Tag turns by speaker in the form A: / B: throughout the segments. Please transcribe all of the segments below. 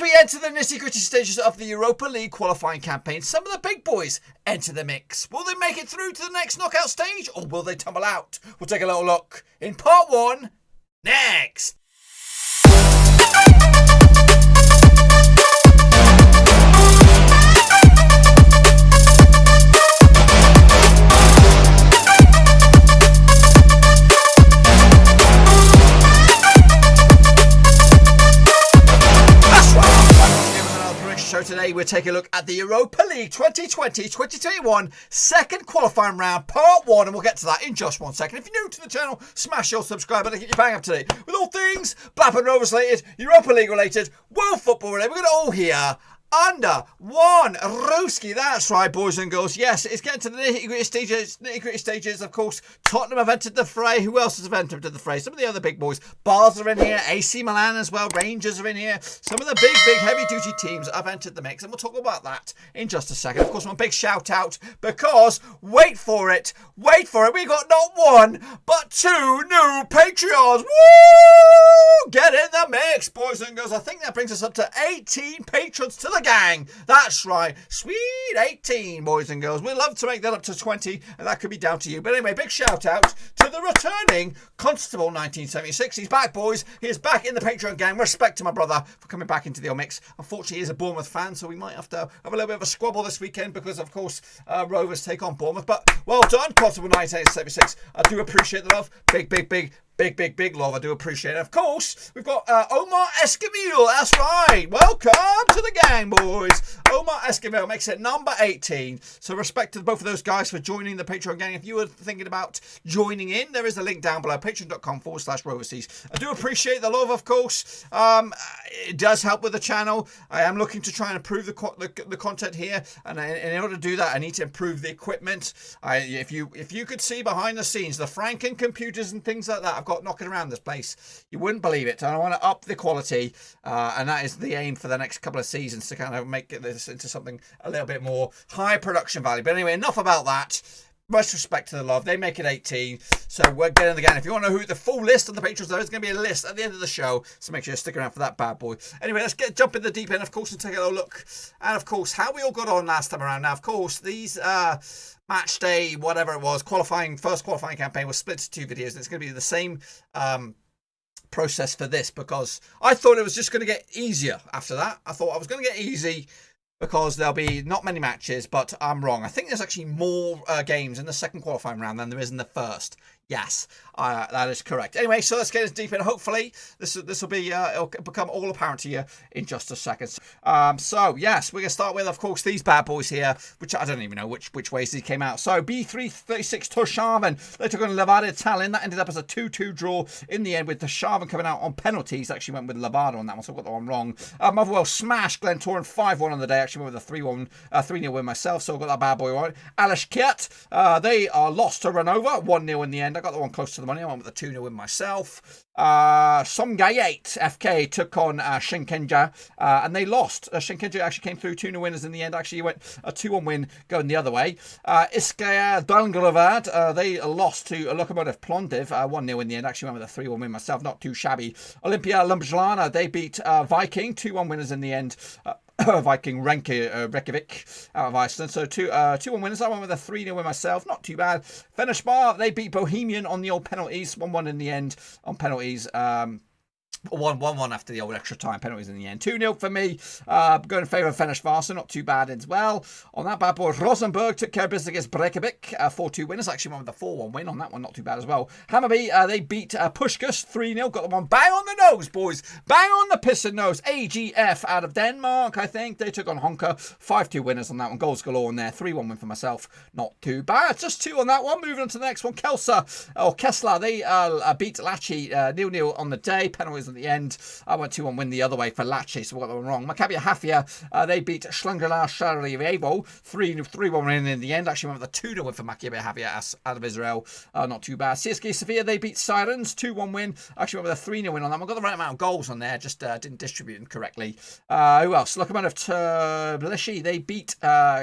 A: we enter the nitty-gritty stages of the Europa League qualifying campaign, some of the big boys enter the mix. Will they make it through to the next knockout stage, or will they tumble out? We'll take a little look in part 1 next. So today we're taking a look at the Europa League 2020-2021 second qualifying round, part 1, and we'll get to that in just 1 second. If you're new to the channel, smash your subscribe button to get you bang up to date with all things Blackburn Rovers related, Europa League related, world football related. We're going to all hear under one Ruski. That's right, boys and girls. Yes, it's getting to the nitty-gritty stages. Of course, Tottenham have entered the fray. Who else has entered the fray? Some of the other big boys. Bars are in here. AC Milan as well. Rangers are in here. Some of the big heavy-duty teams have entered the mix, and we'll talk about that in just a second. Of course, one big shout-out because, wait for it, we got not one, but 2 new Patreons. Woo! Get in the mix, boys and girls. I think that brings us up to 18 patrons to the gang. That's right. Sweet 18, boys and girls. We'd love to make that up to 20, and that could be down to you. But anyway, big shout out to the returning Constable 1976. He's back, boys. He is back in the Patreon gang. Respect to my brother for coming back into the old mix. Unfortunately, he is a Bournemouth fan, so we might have to have a little bit of a squabble this weekend because, of course, Rovers take on Bournemouth. But well done, Constable 1976. I do appreciate the love. Big love. I do appreciate it. Of course, we've got Omar Esquivel. That's right. Welcome to the gang, boys. Omar Esquivel makes it number 18. So respect to both of those guys for joining the Patreon gang. If you were thinking about joining in, there is a link down below, patreon.com/Roverseas. I do appreciate the love, of course. It does help with the channel. I am looking to try and improve the content here, and in order to do that, I need to improve the equipment. If you could see behind the scenes, the Franken computers and things like that I've got knocking around this place, you wouldn't believe it. And I want to up the quality, and that is the aim for the next couple of seasons, to kind of make this into something a little bit more high production value. But anyway, enough about that. Much respect to the love. They make it 18. So we're getting again. If you want to know who the full list of the patrons, there is going to be a list at the end of the show. So make sure you stick around for that bad boy. Anyway, let's jump in the deep end, of course, and take a little look. And of course, how we all got on last time around. Now, of course, these match day, whatever it was, first qualifying campaign was split to 2 videos. And it's going to be the same process for this, because I thought it was just going to get easier after that. I thought I was going to get easy because there'll be not many matches, but I'm wrong. I think there's actually more games in the second qualifying round than there is in the first. Yes, that is correct. Anyway, so let's get as deep in. Hopefully, this will be it'll become all apparent to you in just a second. So yes, we're gonna start with, of course, these bad boys here, which I don't even know which ways these came out. So B36 Tórshavn, they took on Levada Tallinn. That ended up as a 2-2 draw in the end, with Tórshavn coming out on penalties. Actually went with Levada on that one, so I got that one wrong. Motherwell smashed Glentoran 5-1 on the day. Actually went with a 3-0 win myself, so I got that bad boy right. Alashkiat, they are lost to Renova 1-0 in the end. I got the one close to the money. I went with a 2-0 win myself. Somgayet FK took on Shkëndija, and they lost. Shkëndija actually came through 2-0 winners in the end. Actually, went a 2-1 win going the other way. Iskaya Dalgravad, they lost to Lokomotiv Plovdiv 1-0 in the end. Actually went with a 3-1 win myself. Not too shabby. Olympia Ljubljana, they beat Viking 2-1 winners in the end. Viking Reykjavik out of Iceland. So 2-1 winners. I went with a 3-0 win myself. Not too bad. Feneshbar, they beat Bohemian on the old penalties. 1-1 in the end on penalties. 1-1 after the old extra time penalties in the end. 2-0 for me. Going in favour of Feneshbar, so not too bad as well. On that bad boy, Rosenborg took care of business against Breivik. 4-2 winners. Actually went with a 4-1 win on that one. Not too bad as well. Hammarby, they beat Pushkas 3-0. Got the one bang on the nose, boys. Bang on the piston nose. AGF out of Denmark, I think. They took on Honka. 5-2 winners on that one. Goals galore in there. 3-1 win for myself. Not too bad. Just 2 on that one. Moving on to the next one. Kessler, they beat Lachi 0-0 on the day. Penalties at the end. I went 2-1 win the other way for Lachi, so we got that one wrong. Maccabi Haifa, they beat Shlangala Sarajevo 3-1 win in the end. Actually went with a 2-0 win for Maccabi Haifa out of Israel. Not too bad. CSK Sofia, they beat Sirens 2-1 win. Actually went with a 3-0 win on that one. Got the right amount of goals on there, just didn't distribute them correctly. Who else? Lokomotiv Tbilisi, they beat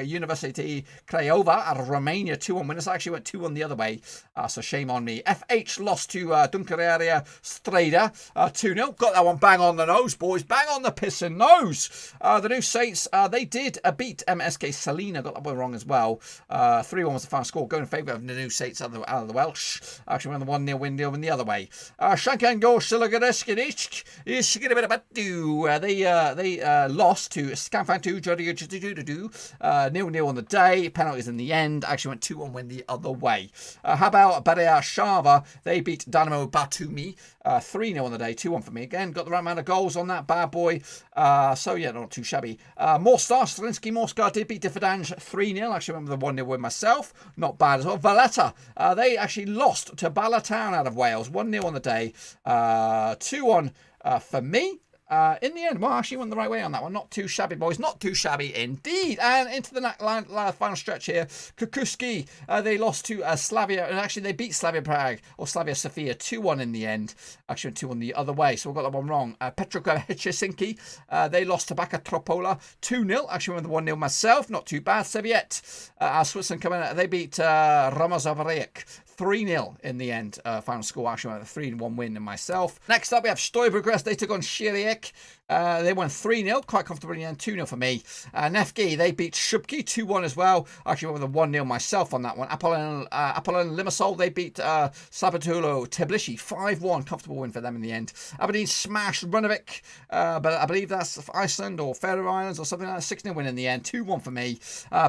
A: University Craiova out of Romania 2-1 winners. I actually went 2-1 the other way, so shame on me. FH lost to Dunkereria Streda 2-0. 2-0. Got that one bang on the nose, boys. Bang on the pissing nose. The New Saints, they did beat MSK Salina. Got that one wrong as well. 3-1 was the final score. Going in favour of the New Saints out of the Welsh. Actually, won the 1-0 win deal in the other way. Shankango Shilagadeskidichk. They lost to Scanfantu. 0-0 on the day. Penalties in the end. Actually went 2-1 win the other way. How about Barea Shava? They beat Dynamo Batumi 3-0 on the day. 2-1 for me. Again, got the right amount of goals on that bad boy. So yeah, not too shabby. Morstar, Slinsky Morstar did beat Differdange 3-0. Actually went with the 1-0 win myself. Not bad as well. Valletta, they actually lost to Ballatown out of Wales. 1-0 on the day. 2-1 for me. In the end, well, actually went the right way on that one. Not too shabby, boys. Not too shabby indeed. And into the final stretch here. Kukuski, they lost to Slavia. And actually, they beat Slavia Prague or Slavia Sofia 2-1 in the end. Actually, 2-1 the other way. So we got that one wrong. Petroka Helsinki, they lost to Baka Tropola 2-0. Actually, went the 1-0 myself. Not too bad. Seviet, Switzerland coming out. They beat Ramazovariek 3-0 in the end. Final score. Actually, went a 3-1 win in myself. Next up, we have Progrès. They took on Shiriek. They won 3-0, quite comfortably in the end, 2-0 for me. Nefki, they beat Shubki 2-1 as well. Actually went with a 1-0 myself on that one. Apollon Limassol, they beat Sabatulo Tbilisi 5-1, comfortable win for them in the end. Aberdeen smashed Runavík, but I believe that's Iceland or Faroe Islands or something like that. 6-0 win in the end, 2-1 for me.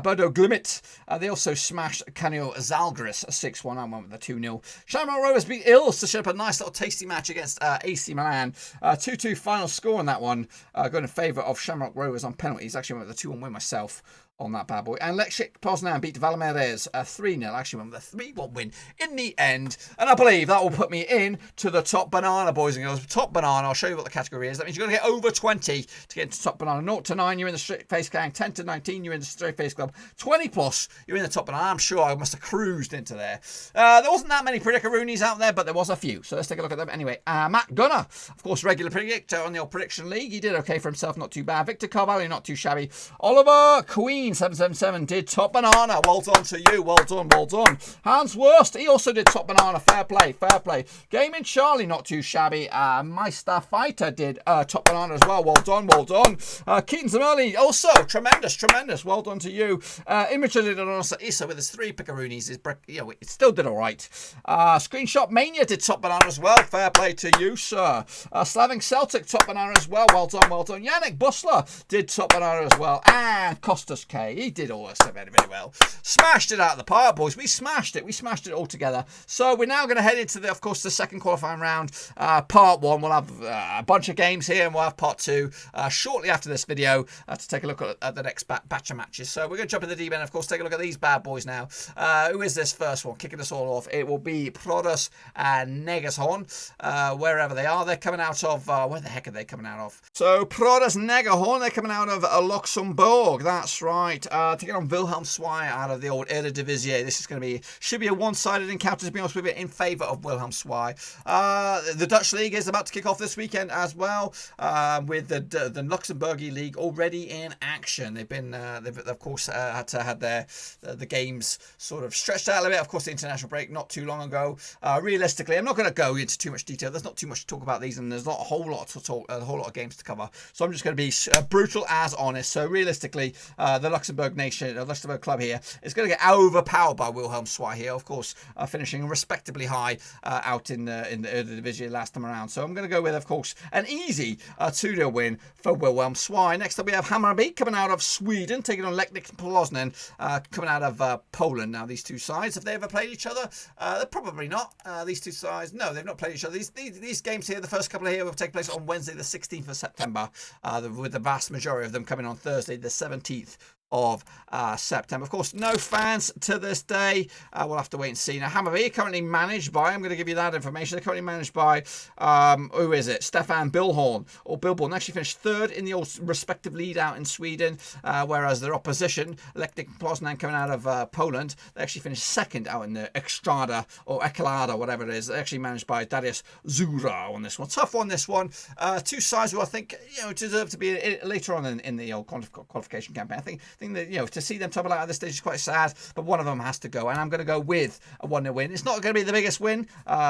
A: Bodo Glimt, they also smashed Canio Zalgiris 6-1. I went with the 2-0. Shamrock Rovers beat Ills to set up a nice little tasty match against AC Milan. 2-2 final score on that one. Going in favour of Shamrock Rovers on penalties. Actually went with the 2-1 win myself on that bad boy. And Lech Poznań beat Valmeres 3-0. Actually went with a 3-1 win in the end. And I believe that will put me in to the top banana, boys and girls. Top banana. I'll show you what the category is. That means you've got to get over 20 to get into top banana. 0 to 9, you're in the straight face gang. 10 to 19, you're in the straight face club. 20 plus, you're in the top banana. I'm sure I must have cruised into there. There wasn't that many Predickaroonies out there, but there was a few. So let's take a look at them. Anyway, Matt Gunner, of course, regular predictor on the old prediction league. He did okay for himself, not too bad. Victor Carvalho, not too shabby. Oliver Queen, 777, did top banana. Well done to you. Well done, well done. Hans Wurst, he also did top banana. Fair play, fair play. Gaming Charlie, not too shabby. Meister Fighter did top banana as well. Well done, well done. Keaton Zamerli, also tremendous, tremendous. Well done to you. Immature did also Issa with his 3 pickaroonies. It still did all right. Screenshot Mania did top banana as well. Fair play to you, sir. Slavic Celtic top banana as well. Well done, well done. Yannick Busler did top banana as well. And Costas K, he did all this very, very well. Smashed it out of the park, boys. We smashed it. We smashed it all together. So we're now going to head into the, of course, the second qualifying round. Part 1. We'll have a bunch of games here, and we'll have part 2 shortly after this video to take a look at the next batch of matches. So we're going to jump in the deep end, of course, take a look at these bad boys now. Who is this first one? Kicking us all off. It will be Progrès and Niedercorn, wherever they are. They're coming out of, where the heck are they coming out of? So Progrès Niedercorn, they're coming out of Luxembourg. That's right. Taking on Wilhelm Swire out of the old Eredivisie. This is going to be, should be a one-sided encounter, to be honest with you, in favour of Wilhelm Swire. The Dutch League is about to kick off this weekend as well, with the Luxembourgian League already in action. They've been, they've of course had to have the games sort of stretched out a little bit. Of course, the international break not too long ago. Realistically, I'm not going to go into too much detail. There's not too much to talk about these, and there's not a whole lot to talk, a whole lot of games to cover. So I'm just going to be brutal as honest. So realistically, the Luxembourg nation, the Luxembourg club here, is going to get overpowered by Wilhelm Swire here. Of course, finishing respectably high out in the Eredivisie last time around. So I'm going to go with, of course, an easy 2-0 win for Wilhelm Swire. Next up, we have Hammarby coming out of Sweden, taking on Lech Poznań, coming out of Poland. Now, these two sides, have they ever played each other? They're probably not. These two sides, no, they've not played each other. These games here, the first couple of here, will take place on Wednesday, the 16th of September, with the vast majority of them coming on Thursday, the 17th of September. Of course, no fans to this day. We'll have to wait and see. Now, Hammarby currently managed by, I'm going to give you that information, they're currently managed by, who is it? Stefan Billhorn, or Billborn. They actually finished 3rd in the old respective lead out in Sweden, whereas their opposition, Lech Poznań, coming out of Poland, they actually finished 2nd out in the Ekstrada, or Ekalada, whatever it is. They're actually managed by Darius Zura on this one. Tough one, this one. Two sides who I think, deserve to be later on in the old qualification campaign. I think think that, to see them tumble out at this stage is quite sad, but one of them has to go, and I'm going to go with a 1-0 win. It's not going to be the biggest win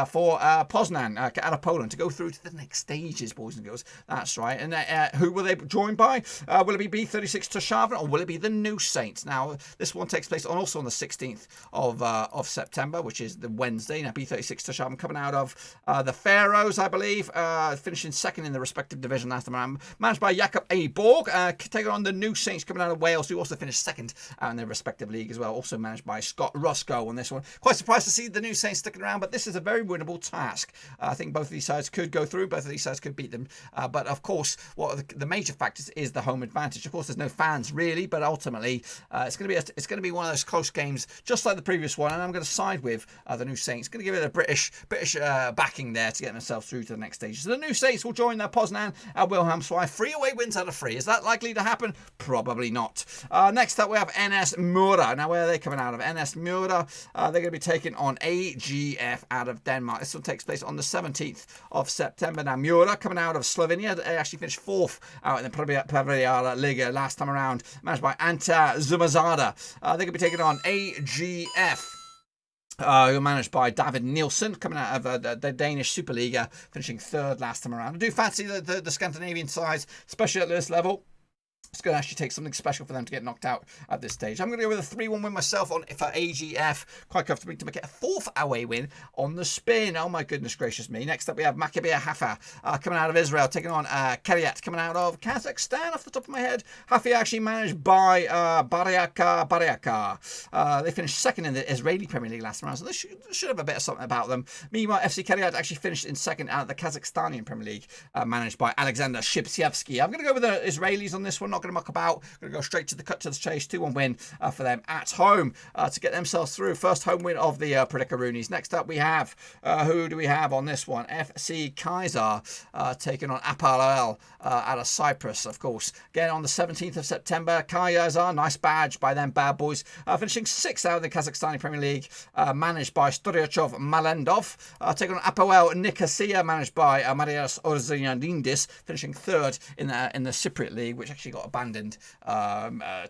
A: for Poznań out of Poland to go through to the next stages, boys and girls. That's right. And who will they join by? Will it be B36 Tórshavn, or will it be the New Saints? Now, this one takes place also on the 16th of September, which is the Wednesday. Now, B36 Tórshavn coming out of the Faroes, I believe, finishing second in the respective division last time, managed by Jakob A. Borg, taking on the New Saints coming out of Wales, who also finished second in their respective league as well, also managed by Scott Roscoe on this one. Quite surprised to see the New Saints sticking around, but this is a very winnable task. I think both of these sides could go through, both of these sides could beat them, but of course, what the major factors is the home advantage. Of course, there's no fans really, but ultimately, it's going to be one of those close games, just like the previous one, and I'm going to side with the New Saints. Going to give it a British backing there to get themselves through to the next stage. So the New Saints will join Poznań at Wilhelmswijk. 3 away wins out of 3. Is that likely to happen? Probably not. Next up, we have NS Mura. Now, where are they coming out of? NS Mura, they're going to be taking on AGF out of Denmark. This one takes place on the 17th of September. Now, Mura coming out of Slovenia. They actually finished 4th out in the Europa League last time around, managed by Anta Zumazada. They're going to be taking on AGF. Who are managed by David Nielsen, coming out of the Danish Superliga, finishing 3rd last time around. I do fancy the Scandinavian sides, especially at this level. It's going to actually take something special for them to get knocked out at this stage. I'm going to go with a 3-1 win myself for AGF. Quite comfortably to make it a 4th away win on the spin. Oh my goodness gracious me. Next up we have Maccabi Haifa coming out of Israel, taking on Kairat coming out of Kazakhstan off the top of my head. Haifa actually managed by Bariaka. They finished 2nd in the Israeli Premier League last round, so they should have a bit of something about them. Meanwhile, FC Kairat actually finished in 2nd out of the Kazakhstani Premier League, managed by Alexander Shipsyevsky. I'm going to go with the Israelis on this one. Not going to muck about. Going to go straight to the chase. 2-1 win for them at home to get themselves through. First home win of the Predikaroonies. Next up we have, who do we have on this one? FC Kaiser taking on Apal out of Cyprus, of course. Again on the 17th of September. Kaiser, nice badge by them bad boys. Finishing 6th out of the Kazakhstani Premier League, managed by Storyachov Malendov. Taking on Apoel Nicosia, managed by Marias Orzianindis, finishing 3rd in the Cypriot League, which actually got abandoned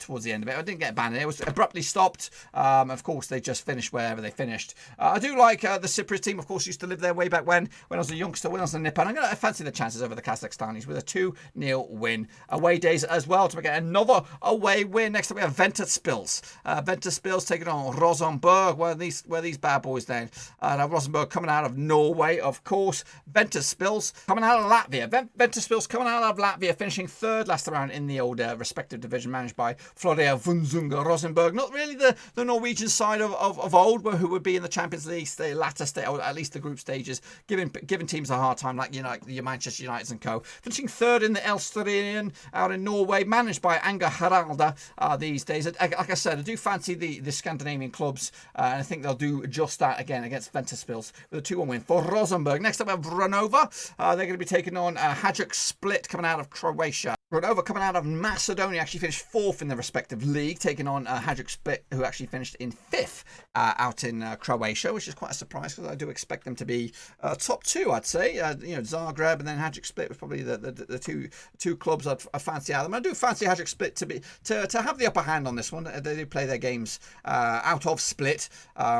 A: towards the end of it. I didn't get abandoned. It was abruptly stopped. Of course, they just finished wherever they finished. I do like the Cypriot team. Of course, used to live there way back when I was a youngster, when I was a nipper. And I'm going to fancy the chances over the Kazakhstanis with a 2-0 win. Away days as well to get another away win. Next up, we have Ventspils. Ventspils taking on Rosenborg. Where these bad boys then? Now Rosenborg coming out of Norway, of course. Ventspils coming out of Latvia. Ventspils coming out of Latvia, finishing 3rd last round in the old respective division, managed by Florida Vunzunga Rosenborg. Not really the Norwegian side of old, but who would be in the Champions League latter stage, or at least the group stages, giving teams a hard time, like your Manchester United and co. Finishing 3rd in the Elsturian out in Norway, managed by Anga Haralda these days. Like I said, I do fancy the Scandinavian clubs, and I think they'll do just that again against Ventspils with a 2-1 win for Rosenborg. Next up, we have Renova. They're going to be taking on Hajduk Split coming out of Croatia. Renova coming out of Macedonia actually finished 4th in the respective league, taking on Hajduk Split, who actually finished in 5th out in Croatia, which is quite a surprise because I do expect them to be top 2, I'd say. Zagreb and then Hajduk Split was probably the two clubs I'd fancy out of them. I do fancy Hajduk Split to have the upper hand on this one. They do play their games out of Split,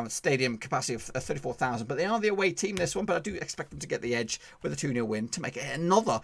A: stadium capacity of 34,000, but they are the away team this one. But I do expect them to get the edge with a 2-0 win to make it another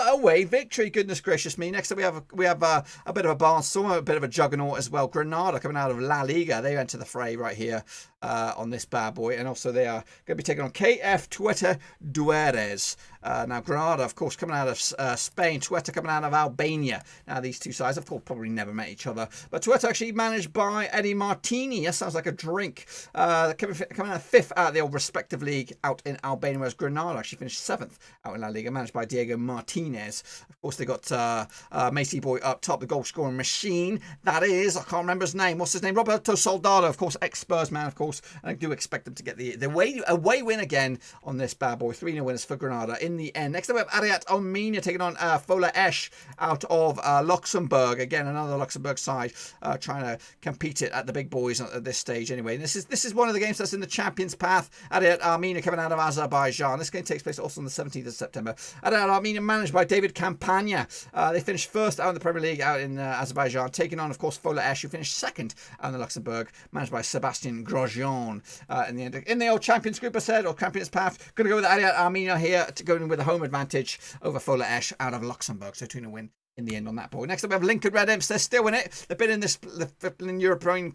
A: away victory. Goodness gracious me. Next up we have a bit of a barnstormer, a bit of a juggernaut as well. Granada coming out of La Liga. They enter the fray right here on this bad boy, and also they are going to be taking on KF Teuta Durrës. Now Granada, of course, coming out of Spain. Teuta coming out of Albania. Now these two sides, of course, probably never met each other, but Teuta actually managed by Eddie Martini. Yes, sounds like a drink. Coming out of 5th out of the old respective league out in Albania, whereas Granada actually finished 7th out in La Liga, managed by Diego Martinez. Of course, they got Macy Boy up top, the goal scoring machine. That is, I can't remember his name. What's his name? Roberto Soldado, of course, ex-Spurs man, of course. And I do expect them to get the away win again on this bad boy. 3-0 winners for Granada in the end. Next up, we have Ararat-Armenia taking on FOLA Esch out of Luxembourg. Again, another Luxembourg side trying to compete it at the big boys at this stage anyway. And this is one of the games that's in the Champions path. Ararat-Armenia coming out of Azerbaijan. This game takes place also on the 17th of September. Ararat-Armenia managed by David Campagna. They finished first out in the Premier League out in Azerbaijan, taking on, of course, FOLA Esch, who finished second out in Luxembourg, managed by Sebastian Grosjean. In the old Champions group, I said, or Champions path, going to go with Ararat-Armenia here to go in with a home advantage over FOLA Esch out of Luxembourg. So 2-0 win in the end on that board. Next up, we have Lincoln Red Imps. They're still in it. They've been in this European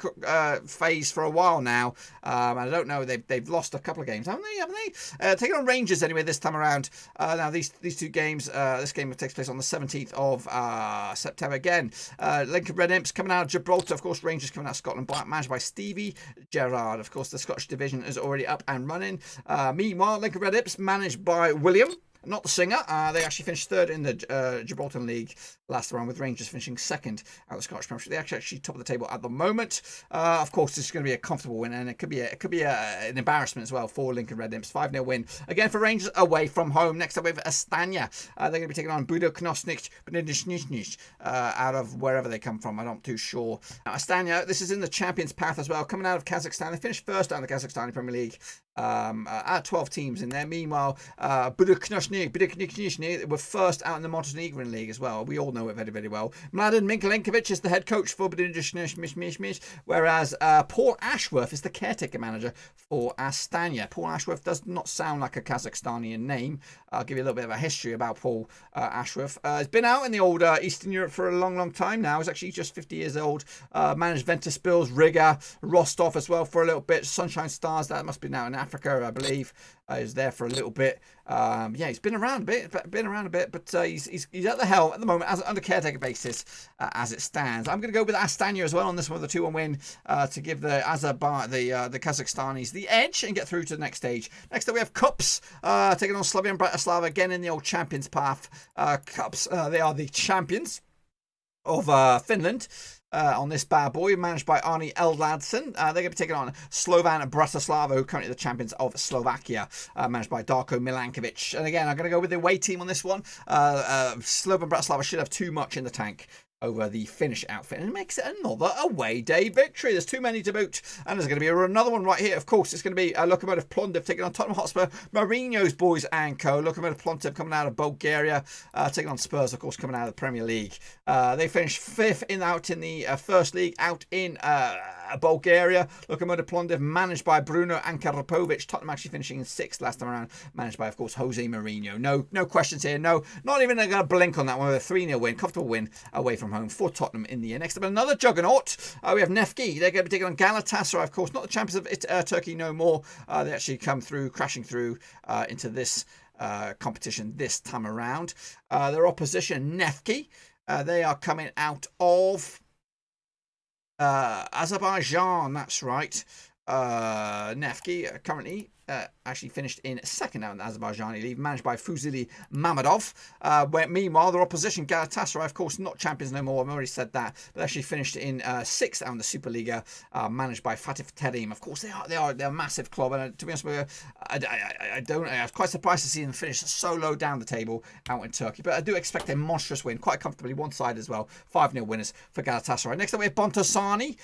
A: phase for a while now. And I don't know. They've lost a couple of games, haven't they? Taking on Rangers anyway this time around. Now these two games. This game takes place on the 17th of September again. Lincoln Red Imps coming out of Gibraltar. Of course, Rangers coming out of Scotland, managed by Stevie Gerrard. Of course, the Scottish division is already up and running. Meanwhile, Lincoln Red Imps managed by Willem. Not the singer. They actually finished third in the Gibraltar League last round, with Rangers finishing second out of the Scottish Premiership. They're actually top of the table at the moment. Of course, this is going to be a comfortable win, and it could be an embarrassment as well for Lincoln Red Imps. 5-0 win again for Rangers away from home. Next up, we have Astana. They're going to be taking on Budućnost out of wherever they come from. I'm not too sure. Now, Astana, this is in the Champions path as well, coming out of Kazakhstan. They finished first out in the Kazakhstani Premier League. 12 teams in there. Meanwhile, Budućnost were first out in the Montenegrin League as well. We all know it very, very well. Mladen Milenkovic is the head coach for Budućnost, whereas Paul Ashworth is the caretaker manager for Astana. Paul Ashworth does not sound like a Kazakhstani name. I'll give you a little bit of a history about Paul Ashworth. He's been out in the old Eastern Europe for a long, long time now. He's actually just 50 years old. Managed Ventspils, Riga, Rostov as well for a little bit. Sunshine Stars, that must be now in Africa, I believe. He was there for a little bit. Yeah, he's been around a bit, but he's at the helm at the moment as under caretaker basis as it stands. I'm going to go with Astana as well on this one, the 2-1 win to give the Kazakhstanis the edge and get through to the next stage. Next up, we have Cups taking on Slovan Bratislava again in the old Champions path. Cups, they are the champions of Finland. On this bad boy, managed by Arne Eldladsen. They're going to be taking on Slovan Bratislava, who are currently the champions of Slovakia, managed by Darko Milankovic. And again, I'm going to go with the away team on this one. Slovan Bratislava should have too much in the tank over the Finnish outfit, and it makes it another away day victory. There's too many to boot, and there's going to be another one right here. Of course, it's going to be Lokomotiv Plovdiv taking on Tottenham Hotspur, Mourinho's boys and co. Lokomotiv Plovdiv coming out of Bulgaria, taking on Spurs, of course, coming out of the Premier League. They finished fifth out in the first league out in Bulgaria. Lokomotiv Plovdiv managed by Bruno Ankarapovic. Tottenham actually finishing in sixth last time around, managed by, of course, Jose Mourinho. No questions here. No, not even going to blink on that one with a 3-0 win, comfortable win away from home for Tottenham in the end. Next up, another juggernaut. We have Nefki. They're going to be taking on Galatasaray, of course, not the champions of Turkey no more. They actually come through, crashing through into this competition this time around. Their opposition, Nefki, they are coming out of Azerbaijan. That's right. Nefki currently actually finished in second out in the Azerbaijani League, managed by Fuzili Mamadov. Where meanwhile, their opposition, Galatasaray, of course, not champions no more. I've already said that, but actually finished in sixth out in the Superliga, managed by Fatih Terim. Of course, they're a massive club, and to be honest with you, I was quite surprised to see them finish so low down the table out in Turkey. But I do expect a monstrous win, quite comfortably, one side as well. 5-0 winners for Galatasaray. Next up, we have Bontosani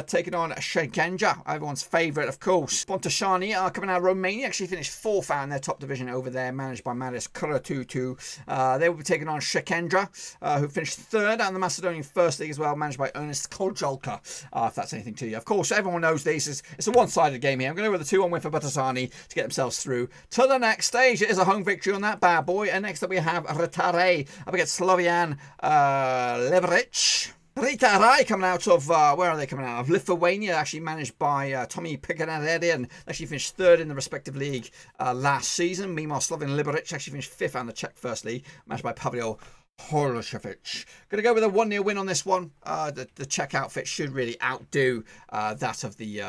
A: taking on Shkëndija, everyone's favourite, of course. Bontosani are coming out of Romania, actually finished fourth out in their top division over there, managed by Marius Kuratutu. They will be taking on Shkëndija, who finished third out in the Macedonian First League as well, managed by Ernest Koljolka, if that's anything to you. Of course, everyone knows this. It's a one-sided game here. I'm going to go with a 2-1 win for Bontosani to get themselves through to the next stage. It is a home victory on that bad boy. And next up, we have Ratare up against Slovan Liberec. Ratare coming out of, where are they coming out of? Lithuania, actually managed by Tommy Piganaderian. Actually finished third in the respective league last season. Meanwhile, Slovan Liberec actually finished fifth out in the Czech First League, managed by Pavel Hološević. Going to go with a 1-0 win on this one. The Czech outfit should really outdo that of the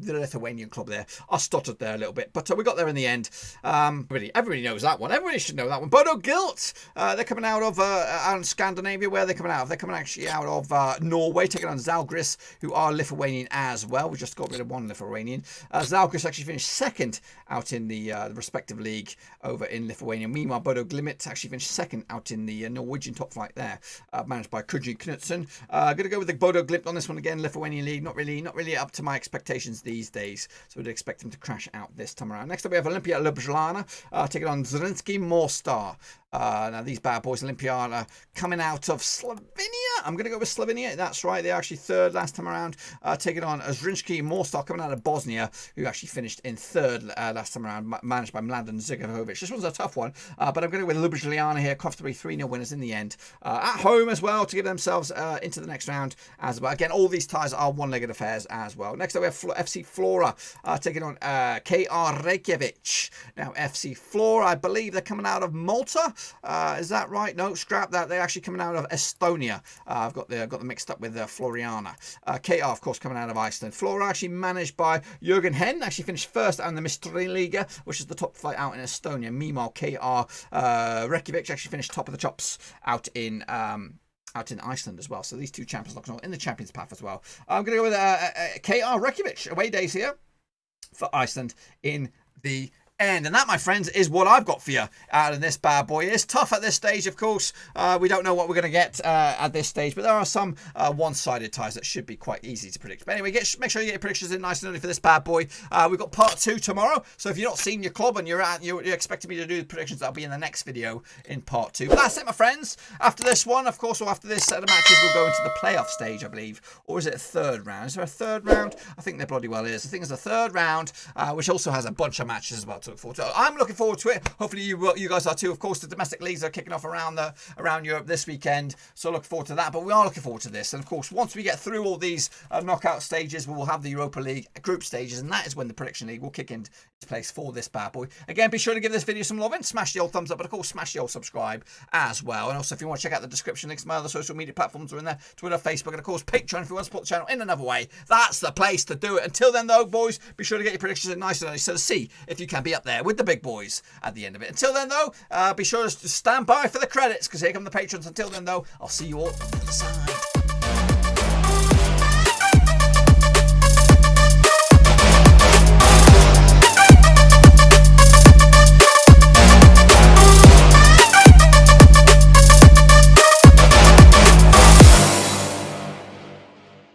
A: Lithuanian club there. I stuttered there a little bit, but we got there in the end. Everybody knows that one. Everybody should know that one. Bodo Glimt. They're coming out of Scandinavia. Where are they coming out of? They're coming actually out of Norway, taking on Zalgiris, who are Lithuanian as well. We just got rid of one Lithuanian. Zalgiris actually finished second out in the respective league over in Lithuania. Meanwhile, Bodo Glimt actually finished second out in the Norwegian top flight there, managed by Kuji Knutsen. Going to go with the Bodo Glimt on this one again. Lithuanian league, not really up to my expectations these days, so we'd expect them to crash out this time around. Next up we have Olympia Ljubljana taking on Zrinjski Mostar. Now these bad boys, Olympia, coming out of Slovenia. I'm going to go with Slovenia. That's right. They're actually third last time around, taking on Zrinjski Mostar, coming out of Bosnia, who actually finished in third last time around, managed by Mladen Zigovic. This one's a tough one, but I'm going to go with Ljubljana here, comfortably 3-0 winners in the end. At home as well, to give themselves into the next round as well. Again, all these ties are one-legged affairs as well. Next up we have FC Flora taking on KR Reykjavik. Now FC Flora, I believe they're coming out of Malta. Is that right? No, scrap that. They're actually coming out of Estonia. I've got them mixed up with Floriana. KR, of course, coming out of Iceland. Flora actually managed by Jürgen Henn. Actually finished first out in the Mystery Liga, which is the top flight out in Estonia. Meanwhile, KR Reykjavik actually finished top of the chops out in Iceland as well. So these two champions looking on in the Champions Path as well. I'm going to go with KR Reykjavik. Away days here for Iceland in the end. And that, my friends, is what I've got for you out of this bad boy. It's tough at this stage, of course. We don't know what we're going to get at this stage, but there are some one-sided ties that should be quite easy to predict. But anyway, make sure you get your predictions in nice and early for this bad boy. We've got part 2 tomorrow, so if you're not seeing your club and you're expecting me to do the predictions, that'll be in the next video in part 2. But that's it, my friends. After this one, of course, or after this set of matches, we'll go into the playoff stage, I believe. Or is it a third round? Is there a third round? I think there bloody well is. I think there's a third round, which also has a bunch of matches as well to look forward to. I'm looking forward to it. Hopefully you guys are too. Of course, the domestic leagues are kicking off around Europe this weekend, so looking forward to that. But we are looking forward to this. And of course, once we get through all these knockout stages, we will have the Europa League group stages, and that is when the prediction league will kick into place for this bad boy. Again, be sure to give this video some love and smash the old thumbs up, but of course, smash the old subscribe as well. And also, if you want to check out the description links, my other social media platforms are in there: Twitter, Facebook, and of course, Patreon. If you want to support the channel in another way, that's the place to do it. Until then, though, boys, be sure to get your predictions in nice and early, so to see if you can be up there with the big boys at the end of it. Until then, though, be sure to stand by for the credits, because here come the patrons. Until then, though, I'll see you all on the other side.